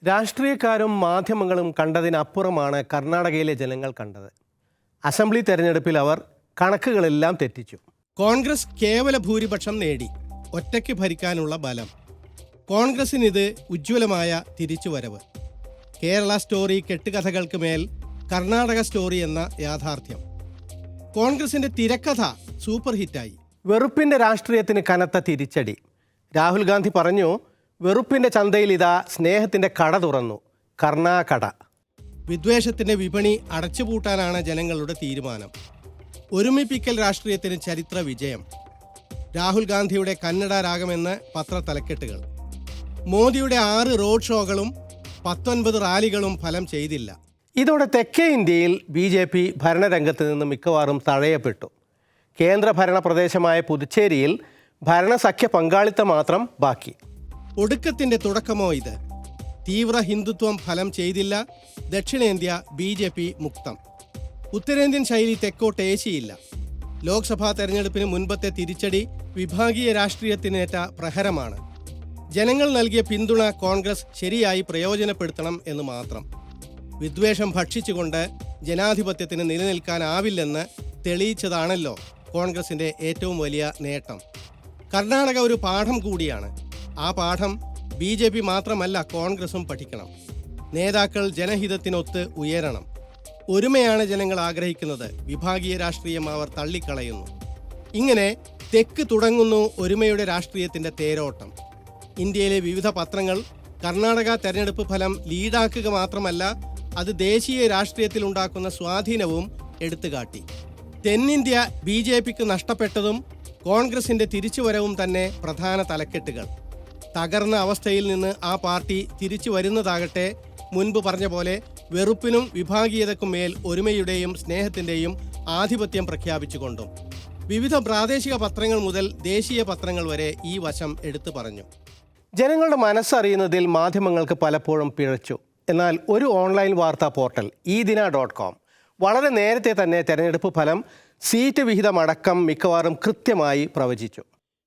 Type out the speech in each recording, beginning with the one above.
രാഷ്ട്രീയക്കാരും മാധ്യമങ്ങളും കണ്ടതിനപ്പുറമാണ് കർണാടകയിലെ ജനങ്ങൾ കണ്ടത്. അസംബ്ലി തെരഞ്ഞെടുപ്പിൽ അവർ കണക്കുകളെല്ലാം തെറ്റിച്ചു. കോൺഗ്രസ് കേവല ഭൂരിപക്ഷം നേടി, ഒറ്റയ്ക്ക് ഭരിക്കാനുള്ള ബലം. കോൺഗ്രസിനിത് ഉജ്ജ്വലമായ തിരിച്ചുവരവ്. കേരള സ്റ്റോറി കെട്ടുകഥകൾക്ക് മേൽ കർണാടക സ്റ്റോറി എന്ന യാഥാർത്ഥ്യം. കോൺഗ്രസിന്റെ തിരക്കഥ സൂപ്പർ ഹിറ്റായി. വെറുപ്പിന്റെ രാഷ്ട്രീയത്തിന് കനത്ത തിരിച്ചടി. രാഹുൽ ഗാന്ധി പറഞ്ഞു, വെറുപ്പിന്റെ ചന്തയിൽ ഇതാ സ്നേഹത്തിന്റെ കട തുറന്നു, കർണാകട. വിദ്വേഷത്തിന്റെ വിപണി അടച്ചുപൂട്ടാനാണ് ജനങ്ങളുടെ തീരുമാനം. ഒരുമിപ്പിക്കൽ രാഷ്ട്രീയത്തിന് ചരിത്ര വിജയം. രാഹുൽ ഗാന്ധിയുടെ കന്നഡ രാഗമെന്ന് പത്രത്തലക്കെട്ടുകൾ. മോദിയുടെ 6 റോഡ് ഷോകളും 19 റാലികളും ഫലം ചെയ്തില്ല. ഇതോടെ തെക്കേ ഇന്ത്യയിൽ BJP ഭരണരംഗത്ത് നിന്ന് മിക്കവാറും തഴയപ്പെട്ടു. കേന്ദ്രഭരണ പ്രദേശമായ പുതുച്ചേരിയിൽ ഭരണസഖ്യ പങ്കാളിത്തം മാത്രം ബാക്കി. ഒടുക്കത്തിന്റെ തുടക്കമോ ഇത്? തീവ്ര ഹിന്ദുത്വം ഫലം ചെയ്തില്ല. ദക്ഷിണേന്ത്യ BJP മുക്തം. ഉത്തരേന്ത്യൻ ശൈലി തെക്കോട്ട് ഏശിയില്ല. ലോക്സഭാ തെരഞ്ഞെടുപ്പിന് മുൻപത്തെ തിരിച്ചടി വിഭാഗീയ രാഷ്ട്രീയത്തിനേറ്റ പ്രഹരമാണ്. ജനങ്ങൾ നൽകിയ പിന്തുണ കോൺഗ്രസ് ശരിയായി പ്രയോജനപ്പെടുത്തണം എന്ന് മാത്രം. വിദ്വേഷം ഭക്ഷിച്ചുകൊണ്ട് ജനാധിപത്യത്തിന് നിലനിൽക്കാനാവില്ലെന്ന് തെളിയിച്ചതാണല്ലോ കോൺഗ്രസിന്റെ ഏറ്റവും വലിയ നേട്ടം. കർണാടക ഒരു പാഠം കൂടിയാണ്. ആ പാഠം BJP മാത്രമല്ല, കോൺഗ്രസും പഠിക്കണം. നേതാക്കൾ ജനഹിതത്തിനൊത്ത് ഉയരണം. ഒരുമയാണ് ജനങ്ങൾ ആഗ്രഹിക്കുന്നത്. വിഭാഗീയ രാഷ്ട്രീയം അവർ തള്ളിക്കളയുന്നു. ഇങ്ങനെ തെക്ക് തുടങ്ങുന്നു ഒരുമയുടെ രാഷ്ട്രീയത്തിന്റെ തേരോട്ടം. ഇന്ത്യയിലെ വിവിധ പത്രങ്ങൾ കർണാടക തെരഞ്ഞെടുപ്പ് ഫലം ലീഡാക്കുക മാത്രമല്ല, അത് ദേശീയ രാഷ്ട്രീയത്തിൽ ഉണ്ടാക്കുന്ന സ്വാധീനവും എടുത്തുകാട്ടി. തെന്നിന്ത്യ BJPക്ക് നഷ്ടപ്പെട്ടതും കോൺഗ്രസിന്റെ തിരിച്ചുവരവും തന്നെ പ്രധാന തലക്കെട്ടുകൾ. തകർന്ന അവസ്ഥയിൽ നിന്ന് ആ പാർട്ടി തിരിച്ചു വരുന്നതാകട്ടെ മുൻപ് പറഞ്ഞ പോലെ വെറുപ്പിനും വിഭാഗീയതയ്ക്കും മേൽ ഒരുമയുടെയും സ്നേഹത്തിന്റെയും ആധിപത്യം പ്രഖ്യാപിച്ചുകൊണ്ടും. വിവിധ പ്രാദേശിക പത്രങ്ങൾ മുതൽ ദേശീയ പത്രങ്ങൾ വരെ ഈ വശം എടുത്തു പറഞ്ഞു. ജനങ്ങളുടെ മനസ്സറിയുന്നതിൽ മാധ്യമങ്ങൾക്ക് പലപ്പോഴും പിഴച്ചു. എന്നാൽ ഒരു ഓൺലൈൻ വാർത്താ പോർട്ടൽ eDina.com വളരെ നേരത്തെ തന്നെ തെരഞ്ഞെടുപ്പ് ഫലം, സീറ്റ് വിഹിതമടക്കം മിക്കവാറും കൃത്യമായി പ്രവചിച്ചു.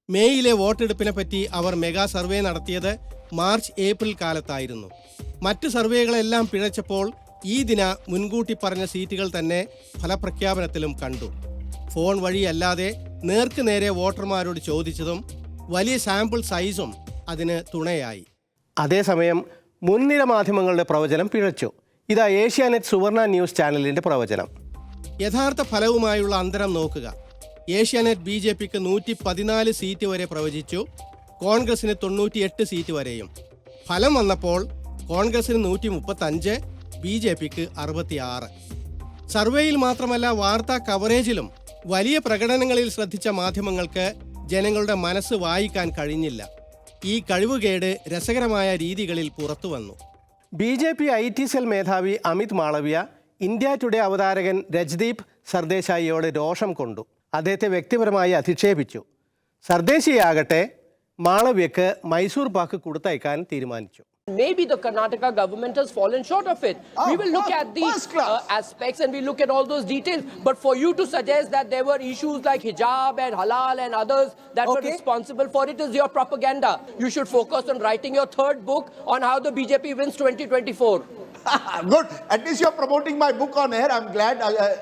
മേയിലെ വോട്ടെടുപ്പിനെ പറ്റി അവർ മെഗാ സർവേ നടത്തിയത് മാർച്ച് ഏപ്രിൽ കാലത്തായിരുന്നു. മറ്റ് സർവേകളെല്ലാം പിഴച്ചപ്പോൾ eDina മുൻകൂട്ടി പറഞ്ഞ സീറ്റുകൾ തന്നെ ഫലപ്രഖ്യാപനത്തിലും കണ്ടു. ഫോൺ വഴിയല്ലാതെ നേർക്ക് നേരെ വോട്ടർമാരോട് ചോദിച്ചതും വലിയ സാമ്പിൾ സൈസും അതിന് തുണയായി. അതേസമയം മുൻനിര മാധ്യമങ്ങളുടെ പ്രവചനം പിഴച്ചു. ഇതാ ഏഷ്യാനെറ്റ് സുവർണ ന്യൂസ് ചാനലിന്റെ പ്രവചനം. യഥാർത്ഥ ഫലവുമായുള്ള അന്തരം നോക്കുക. ഏഷ്യാനെറ്റ് BJPക്ക് 114 സീറ്റ് വരെ പ്രവചിച്ചു, കോൺഗ്രസിന് 98 സീറ്റ് വരെയും. ഫലം വന്നപ്പോൾ കോൺഗ്രസിന് 135, BJPക്ക് 66. സർവേയിൽ മാത്രമല്ല, വാർത്താ കവറേജിലും വലിയ പ്രകടനങ്ങളിൽ ശ്രദ്ധിച്ച മാധ്യമങ്ങൾക്ക് ജനങ്ങളുടെ മനസ്സ് വായിക്കാൻ കഴിഞ്ഞില്ല. ഈ കഴിവുകേട് രസകരമായ രീതികളിൽ പുറത്തു വന്നു. BJP IT സെൽ മേധാവി അമിത് മാളവ്യ ഇന്ത്യ ടുഡേ അവതാരകൻ രജ്ദീപ് സർദേശായിയോട് രോഷം കൊണ്ടു. അദ്ദേഹത്തെ വ്യക്തിപരമായി അധിക്ഷേപിച്ചു. സർദേശിയാകട്ടെ മാളവ്യക്ക് മൈസൂർ പാക്ക് കൊടുത്തയക്കാൻ തീരുമാനിച്ചു. Maybe the Karnataka government has fallen short of it. We will look at these aspects and we look at all those details. But for you to suggest that there were issues like hijab and halal and others that were responsible for it is your propaganda. You should focus on writing your 3rd book on how the BJP wins 2024. Good. At least you're promoting my book on air. I'm glad.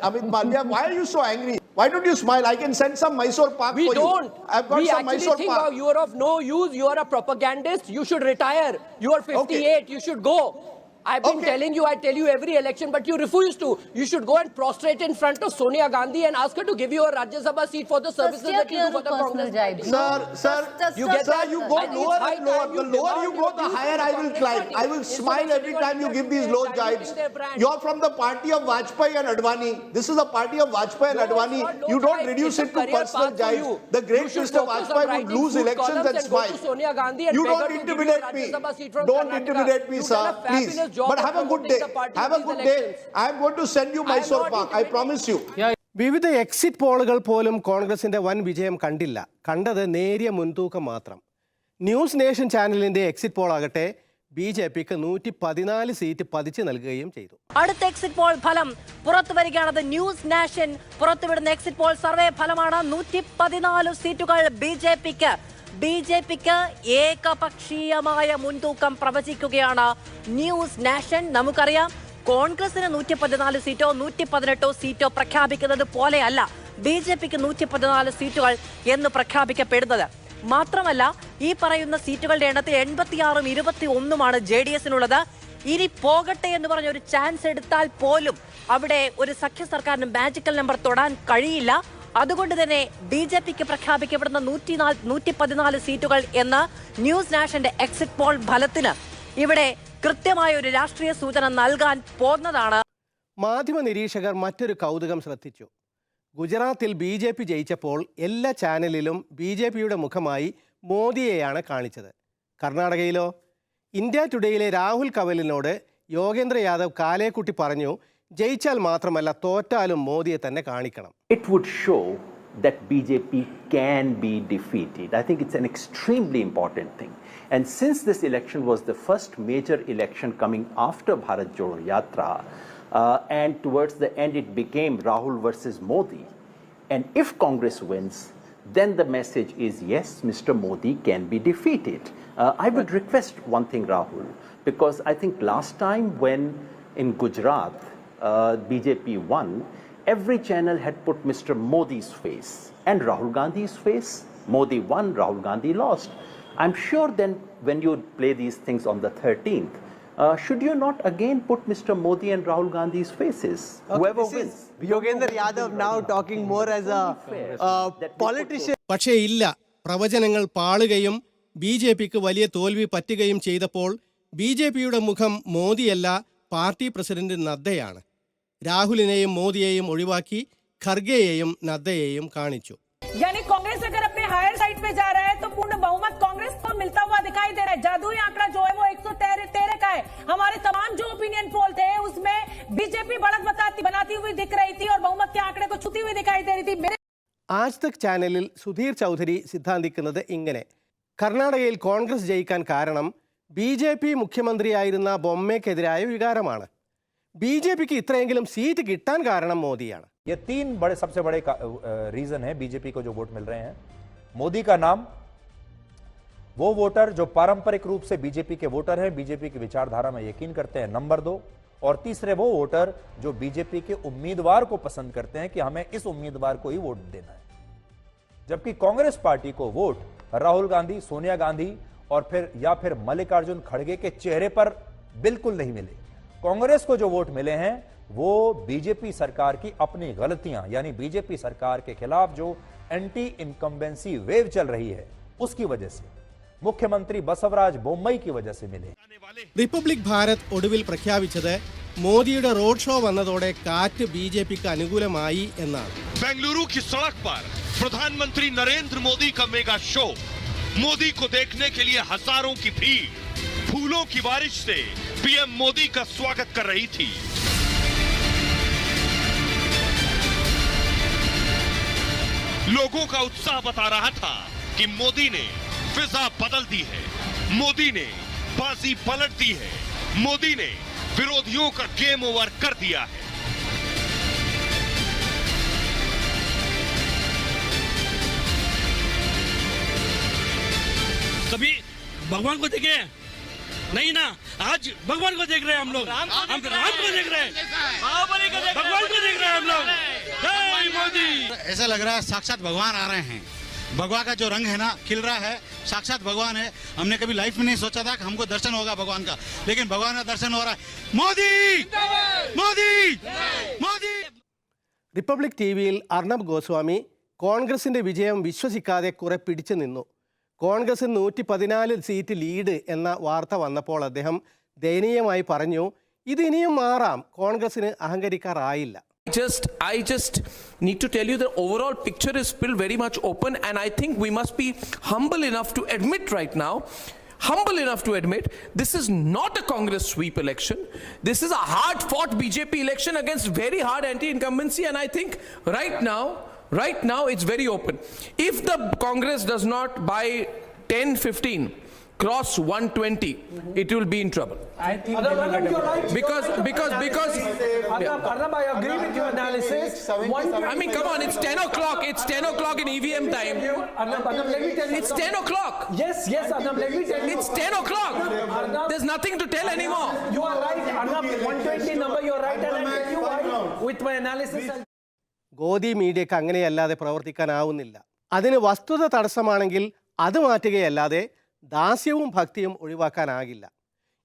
Amit Malviya, why are you so angry? Why don't you smile? I can send some Mysore Pak for you. We don't. I've got some Mysore Pak. You are of no use. You are a propagandist. You should retire. You are 58. You should go. I've been telling you, I tell you every election, but you refuse to. You should go and prostrate in front of Sonia Gandhi and ask her to give you a Rajya Sabha seat for the services that you do for the Congress party. Sir, you go lower and lower. The lower you go, the higher I will climb. I will smile every time you give these low jibes. You're from the party of Vajpayee and Advani. This is the party of Vajpayee and Advani. You don't reduce it to personal jibes. The great Mr. Vajpayee would lose elections and smile. You don't intimidate me. Don't intimidate me, sir. Please. But have a good day. Have a good day. I am going to send you Mysore Pak. I promise you. വിവിധ exit പോളുകൾ പോലും കോൺഗ്രസിന്റെ വൻ വിജയം കണ്ടില്ല. കണ്ടത് നേരിയ മുൻതൂക്കം മാത്രം. ന്യൂസ് നേഷൻ ചാനലിന്റെ എക്സിറ്റ് പോൾ ആകട്ടെ BJPക്ക് 114 സീറ്റ് പതിച്ചു നൽകുകയും ചെയ്തു. അടുത്ത എക്സിറ്റ് പോൾ ഫലം പുറത്തു വരികയാണത്. ന്യൂസ് നാഷൻ പുറത്തുവിടുന്ന എക്സിറ്റ് പോൾ സർവേ ഫലമാണ്. 114 സീറ്റുകൾ BJPക്ക്. BJPക്ക് ഏകപക്ഷീയമായ മുൻതൂക്കം പ്രവചിക്കുകയാണ് ന്യൂസ് നാഷൻ. നമുക്കറിയാം കോൺഗ്രസിന് 114 സീറ്റോ 118 സീറ്റോ പ്രഖ്യാപിക്കുന്നത് പോലെയല്ല BJPക്ക് 114 സീറ്റുകൾ എന്ന് പ്രഖ്യാപിക്കപ്പെടുന്നത്. മാത്രമല്ല ഈ പറയുന്ന സീറ്റുകളുടെ എണ്ണത്തിൽ 86ഉം 21ഉമാണ് JDSനുള്ളത്. ഇനി പോകട്ടെ എന്ന് പറഞ്ഞ ഒരു ചാൻസ് എടുത്താൽ പോലും അവിടെ ഒരു സഖ്യ സർക്കാരിന് മാജിക്കൽ നമ്പർ തൊടാൻ കഴിയില്ല. അതുകൊണ്ട് തന്നെ BJPക്ക് പ്രഖ്യാപിക്കപ്പെടുന്ന 114 സീറ്റുകൾ എന്ന ന്യൂസ് നാഷന്റെ എക്സിറ്റ് പോൾ ഫലത്തിന് ഇവിടെ കൃത്യമായ ഒരു രാഷ്ട്രീയ സൂചന നൽകാൻ പോകുന്നതാണ്. മാധ്യമ നിരീക്ഷകർ മറ്റൊരു കൗതുകം ശ്രദ്ധിച്ചു. ഗുജറാത്തിൽ BJP ജയിച്ചപ്പോൾ എല്ലാ ചാനലിലും BJPയുടെ മുഖമായി മോദിയെയാണ് കാണിച്ചത്. കർണാടകയിലോ? ഇന്ത്യ ടുഡേയിലെ രാഹുൽ കവലിനോട് യോഗേന്ദ്ര യാദവ് കാലേക്കുട്ടി പറഞ്ഞു, ജയിച്ചാൽ മാത്രമല്ല തോറ്റാലും മോദിയെ തന്നെ കാണിക്കണം. It would show that BJP can be defeated. I think it's an extremely important thing. And since this election was the first major election coming after Bharat Jodo Yatra, and towards the end it became Rahul versus Modi. And if Congress wins, then the message is yes, Mr. Modi can be defeated. I would request one thing, Rahul, because I think last time when in Gujarat BJP won, every channel had put Mr. Modi's face and Rahul Gandhi's face. Modi won, Rahul Gandhi lost. I'm sure then when you play these things on the 13th, should you not again put Mr. Modi and Rahul Gandhi's faces? Whoever wins. Yogendra Yadav now talking more as a politician. പക്ഷേ ഇല്ല, പ്രവചനങ്ങൾ പാളുകയും BJPക്ക് വലിയ തോൽവി പറ്റുകയും ചെയ്തപ്പോൾ BJPയുടെ മുഖം മോദിയല്ല, party president നദ്ദയാണ്. രാഹുലിനെയും മോദിയെയും ഒഴിവാക്കി ഖർഗെയെയും നദ്ദയെയും കാണിച്ചു. यानी कांग्रेस अगर अपने हायर साइड पे जा रहा है तो पूर्ण बहुमत कांग्रेस को मिलता हुआ दिखाई दे रहा है. जादुई आंकड़ा जो है वो 113 का है. हमारे तमाम जो ओपिनियन पोल थे उसमें बीजेपी बढ़त बनाती हुई दिख रही थी और बहुमत के आंकड़े को छूती हुई दिखाई दे रही थी. ആജ് തക് ചാനലിൽ സുധീർ ചൗധരി സിദ്ധാന്തിക്കുന്നത് ഇങ്ങനെ: കർണാടകയിൽ കോൺഗ്രസ് ജയിക്കാൻ കാരണം BJP മുഖ്യമന്ത്രിയായിരുന്ന ബൊമ്മയ്ക്കെതിരായ വികാരമാണ്. BJPക്ക് ഇത്രയെങ്കിലും സീറ്റ് കിട്ടാൻ കാരണം മോദിയാണ്. ये तीन सबसे बड़े रीजन है बीजेपी को जो वोट मिल रहे हैं. मोदी का नाम, वो वोटर जो पारंपरिक रूप से बीजेपी के वोटर हैं, बीजेपी की विचारधारा में यकीन करते हैं, नंबर 2. और तीसरे वो वोटर जो बीजेपी के उम्मीदवार को पसंद करते हैं कि हमें इस उम्मीदवार को ही वोट देना है. जबकि कांग्रेस पार्टी को वोट राहुल गांधी, सोनिया गांधी और फिर मल्लिकार्जुन खड़गे के चेहरे पर बिल्कुल नहीं मिले. कांग्रेस को जो वोट मिले हैं वो बीजेपी सरकार की अपनी गलतियां, यानी बीजेपी सरकार के खिलाफ जो एंटी इनकम्बेंसी वेव चल रही है उसकी वजह से, मुख्यमंत्री बसवराज बोम्मई की वजह से मिले. റിപ്പബ്ലിക് ഭാരത് ഒടുവിൽ പ്രഖ്യാപിച്ചത് മോദിയുടെ റോഡ് ഷോ വന്നതോടെ കാറ്റ് BJPക്ക് അനുകൂലമായി എന്നാണ്. बेंगलुरु की सड़क पर प्रधानमंत्री नरेंद्र मोदी का मेगा शो, मोदी को देखने के लिए हजारों की भीड़ फूलों की बारिश से PM मोदी का स्वागत कर रही थी. लोगों का उत्साह बता रहा था कि मोदी ने फिजा बदल दी है, मोदी ने बाजी पलट दी है, मोदी ने विरोधियों का गेम ओवर कर दिया है. कभी भगवान को देखे नहीं ना, आज भगवान को देख रहे हैं हम लोग, हम राम को देख रहे हैं, भगवान को देख रहे हैं हम लोग. जय मोदी. ऐसा लग रहा है साक्षात भगवान आ रहे हैं. भगवान का जो रंग है ना खिल रहा है, साक्षात भगवान है. हमने कभी लाइफ में नहीं सोचा था कि हमको दर्शन होगा भगवान का, लेकिन भगवान का दर्शन हो रहा है. मोदी मोदी मोदी. റിപ്പബ്ലിക് TVയിൽ അർണബ് ഗോസ്വാമി കോൺഗ്രസിൻ്റെ വിജയം വിശ്വസിക്കാതെ കുറെ പിടിച്ചു നിന്നു. കോൺഗ്രസിന് 114 സീറ്റ് ലീഡ് എന്ന വാർത്ത വന്നപ്പോൾ അദ്ദേഹം ദയനീയമായി പറഞ്ഞു, ഇത് ഇനിയും മാറാം, കോൺഗ്രസിന് അഹങ്കരിക്കാറായില്ല. I just need to tell you the overall picture is still very much open, and I think we must be humble enough to admit right now, this is not a Congress sweep election. This is a hard-fought BJP election against very hard anti-incumbency, and I think right now it's very open. If the Congress does not by 10-15 cross 120, it will be in trouble. I think Because Arnab, I agree with your analysis. I mean, come on, it's 10 o'clock. It's 10 o'clock in EVM time. Arnab, let me tell you. It's 10 o'clock. Yes, Arnab, let me tell you. It's 10 o'clock. There's nothing to tell anymore. You are right, Arnab. 120 number, you are right, and I'll tell you why. With my analysis. Godi മീഡിയക്ക് അങ്ങനെയല്ലാതെ പ്രവർത്തിക്കാനാവുന്നില്ല. അതിന് വസ്തുത തടസ്സമാണെങ്കിൽ അത് മാറ്റുകയല്ലാതെ ദാസ്യവും ഭക്തിയും ഒഴിവാക്കാനാകില്ല.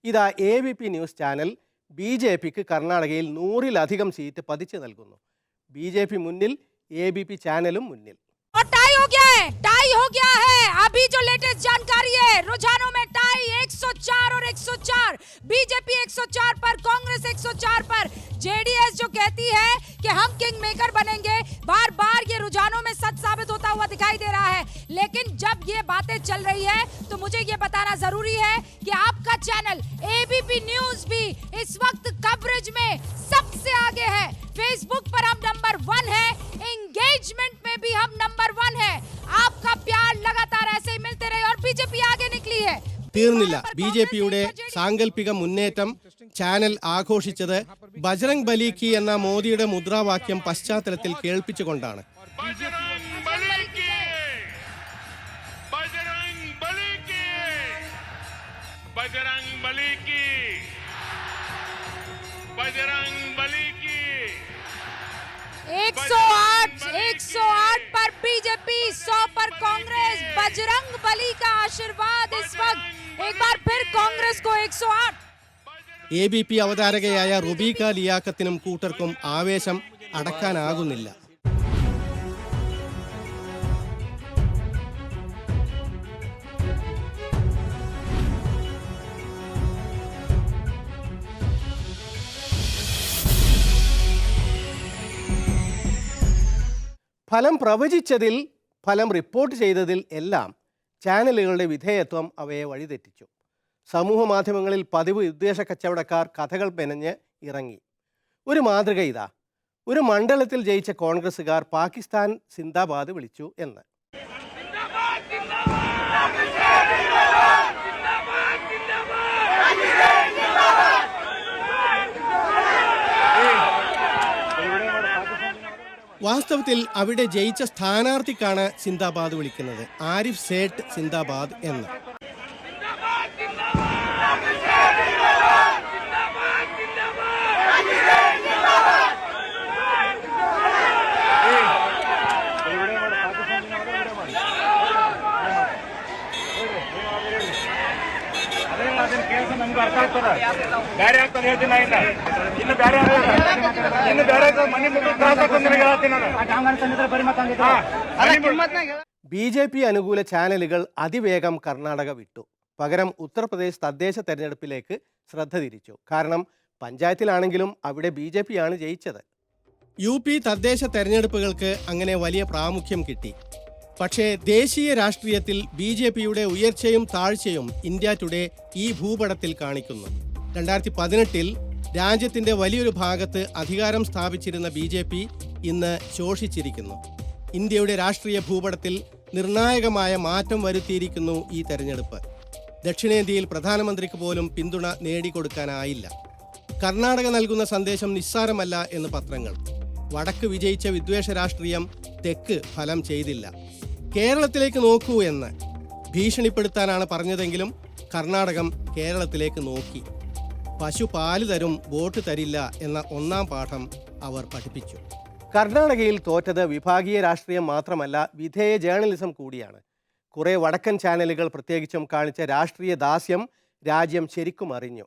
ഇതാ ABP news channel BJPക്ക് കർണാടകയിൽ 100-ലധികം seat പതിച്ചു നൽകുന്നു. BJP മുന്നിൽ, ABP ചാനലും മുന്നിൽ. और टाई हो गया है अभी जो लेटेस्ट जानकारी है रुझानों में टाई 104 और 104 बीजेपी 104 पर कांग्रेस 104 पर जेडीएस जो कहती है कि हम किंग मेकर बनेंगे बार बार ये रुझानों में सच साबित होता हुआ दिखाई दे रहा है लेकिन जब ये बातें चल रही है तो मुझे ये बताना जरूरी है कि आपका चैनल ABP न्यूज भी इस वक्त कवरेज में सबसे आगे है फेसबुक पर हम नंबर 1 है एंगेजमेंट में भी हम नंबर 1 है आपका प्यार लगातार ऐसे ही मिलते रहे और बीजेपी आगे निकली है തീർന്നില്ല. BJPയുടെ സാങ്കല്പിക മുന്നേറ്റം ചാനൽ ആഘോഷിച്ചത് ബജ്രംഗ് ബലി കി എന്ന മോദിയുടെ മുദ്രാവാക്യം പശ്ചാത്തലത്തിൽ കേൾപ്പിച്ചുകൊണ്ടാണ്. एक 108 पर बीजेपी 100 पर कांग्रेस बजरंग बली का आशीर्वाद इस वक्त एक बार फिर कांग्रेस को 108 ABP അവതാരകയായ റുബീക ലിയാഖത്തിനും കൂട്ടർക്കും ആവേശം അടക്കാനാകുന്നില്ല. ഫലം പ്രവചിച്ചതിൽ, ഫലം റിപ്പോർട്ട് ചെയ്തതിൽ എല്ലാം ചാനലുകളുടെ വിധേയത്വം അവയെ വഴിതെറ്റിച്ചു. സമൂഹ മാധ്യമങ്ങളിൽ പതിവ് വിദ്വേഷ കച്ചവടക്കാർ കഥകൾ മെനഞ്ഞ് ഇറങ്ങി. ഒരു മാതൃക ഇതാ. ഒരു മണ്ഡലത്തിൽ ജയിച്ച കോൺഗ്രസ്സുകാർ പാകിസ്ഥാൻ സിന്ദാബാദ് വിളിച്ചു എന്ന്. വാസ്തവത്തിൽ അവിടെ ജയിച്ച സ്ഥാനാർത്ഥിക്കാണ് സിന്ദാബാദ് വിളിക്കുന്നത്. ആരിഫ് സേഠ് സിന്ദാബാദ് എന്ന്. BJP അനുകൂല ചാനലുകൾ അതിവേഗം കർണാടക വിട്ടു. പകരം ഉത്തർപ്രദേശ് തദ്ദേശ തെരഞ്ഞെടുപ്പിലേക്ക് ശ്രദ്ധ തിരിച്ചു. കാരണം പഞ്ചായത്തിലാണെങ്കിലും അവിടെ BJP ആണ് ജയിച്ചത്. UP തദ്ദേശ തെരഞ്ഞെടുപ്പുകൾക്ക് അങ്ങനെ വലിയ പ്രാമുഖ്യം കിട്ടി. പക്ഷേ ദേശീയ രാഷ്ട്രീയത്തിൽ BJPയുടെ ഉയർച്ചയും താഴ്ചയും ഇന്ത്യ ടുഡേ ഈ ഭൂപടത്തിൽ കാണിക്കുന്നു. 2018 രാജ്യത്തിൻ്റെ വലിയൊരു ഭാഗത്ത് അധികാരം സ്ഥാപിച്ചിരുന്ന BJP ഇന്ന് ശോഷിച്ചിരിക്കുന്നു. ഇന്ത്യയുടെ രാഷ്ട്രീയ ഭൂപടത്തിൽ നിർണായകമായ മാറ്റം വരുത്തിയിരിക്കുന്നു ഈ തെരഞ്ഞെടുപ്പ്. ദക്ഷിണേന്ത്യയിൽ പ്രധാനമന്ത്രിക്ക് പോലും പിന്തുണ നേടിക്കൊടുക്കാനായില്ല. കർണാടക നൽകുന്ന സന്ദേശം നിസ്സാരമല്ല എന്ന് പത്രങ്ങൾ. വടക്ക് വിജയിച്ച വിദ്വേഷ രാഷ്ട്രീയം തെക്ക് ഫലം ചെയ്തില്ല. കേരളത്തിലേക്ക് നോക്കൂ എന്ന് ഭീഷണിപ്പെടുത്താനാണ് പറഞ്ഞതെങ്കിലും കർണാടകം കേരളത്തിലേക്ക് നോക്കി. പശു പാല് തരും, വോട്ട് തരില്ല എന്ന ഒന്നാം പാഠം അവർ പഠിപ്പിച്ചു. കർണാടകയിൽ തോറ്റത് വിഭാഗീയ രാഷ്ട്രീയം മാത്രമല്ല, വിധേയ ജേർണലിസം കൂടിയാണ്. കുറേ വടക്കൻ ചാനലുകൾ പ്രത്യേകിച്ചും കാണിച്ച രാഷ്ട്രീയ ദാസ്യം രാജ്യം ശരിക്കും അറിഞ്ഞു.